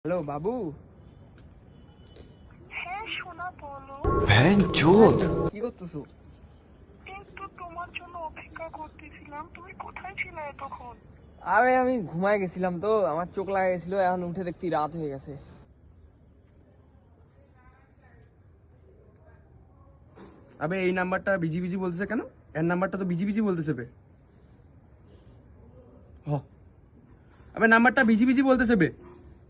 Hello বাবু। হ্যাঁ সোনা বলো। ভ্যানচোদ কি করতেছো? কিন্তু তোমার জন্য অপেক্ষা করতেছিলাম, তুমি কোথায় ছিলে তখন? আরে আমি ঘুমায় গেছিলাম তো, আমার চোখ লাগা গেছিল, এখন উঠে দেখতে রাত হয়ে গেছে। আবে এই নাম্বারটা বিজি বিজি বলতেছে কেন? এর নাম্বারটা তো বিজি বিজি বলতেছে বে। হ আবে নাম্বারটা বিজি বিজি বলতেছে বে।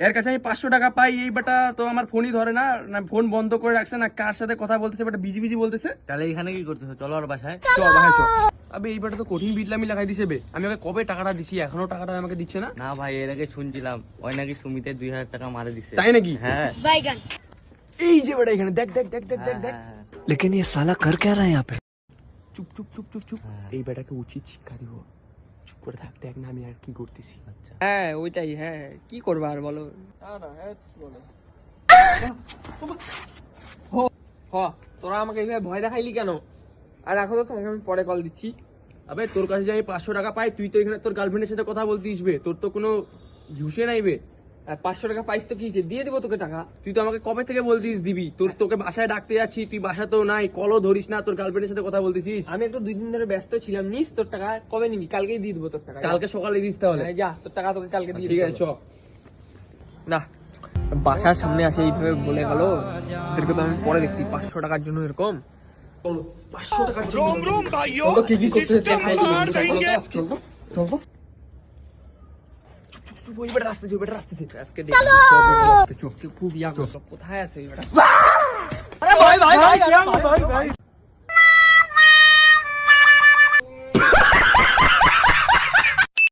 এর কাছে আমি 500 টাকা পাই, এই বেটা তো আমার ফোনই ধরে না, না ফোন বন্ধ করে রাখছে, না কার সাথে কথা বলতেছে, বেটা বিজি বিজি বলতেছে। তাহলে এখানে কি করতেছো? চলো আর বাসায়। চল ভাই চল। আবে এই বেটা তো কঠিন বিটলামি লাগাই দিছে বে। আমি ওকে কবে টাকাটা দিছি, এখনো টাকাটা আমাকে দিচ্ছে না। না ভাই, এর আগে শুনছিলাম ওই নাকি সুমিতের 2000 টাকা মারে দিছে। তাই নাকি? হ্যাঁ এই যে বেটা এখানে দেখ দেখ দেখ দেখ দেখ দেখ। लेकिन ये साला कर क्या रहा है यहाँ पे? চুপ চুপ চুপ চুপ চুপ। এই বেটাকে উচিত শিক্ষা দিব। চুপ করে থাক, দেখ না আমি আর কি করতেছি। আচ্ছা হ্যাঁ ওইটাই, হ্যাঁ কি করবা আর বলো। না না হ্যাঁ বলো। হ তোরা আমাকে এইভাবে ভয় দেখাইলি কেন? আর রাখো তো, তোমাকে আমি পরে কল দিচ্ছি। আবে তোর কাছে যে আমি 500 টাকা পাই, তুই তো এখানে তোর গার্লফ্রেন্ডের সাথে কথা বলতিস বে, তোর তো কোনো ঘুষে নাই বে। আর 500 টাকা পাইস তো কি হয়েছে, দিয়ে দিবো তোকে টাকা। তুই তো আমাকে কবে থেকে বলতিস দিবি, তোকে বাসায় ডাকতে যাচ্ছি, তুই বাসাতেও নাই, কলও ধরিস না, তোর গার্লফ্রেন্ডের সাথে কথা বলতেছিস। আমি একটু 2 দিন ধরে ব্যস্ত ছিলাম, নিস তোর টাকা কবে নিবি? কালকেই দিয়ে দিবো তোর টাকা। কালকে সকালে দিস তাহলে। হ্যাঁ, যা তোর টাকা তোকে কালকে দিয়ে ঠিক দিবো। আছে চ। না বাসার সামনে আসে এইভাবে বলে গেল, এদেরকে তো আমি পরে দেখতি 500 টাকার জন্য এরকম। চলো 500 টাকার জন্য চলো, কি কি করতে হচ্ছে দেখাই দিবো। চলো চলো ওই বেটা রাস্তাছে, ওই বেটা রাস্তাছে। আজকে দেখি খুব ইয়া করছো, কোথায় আছে এই বেটা?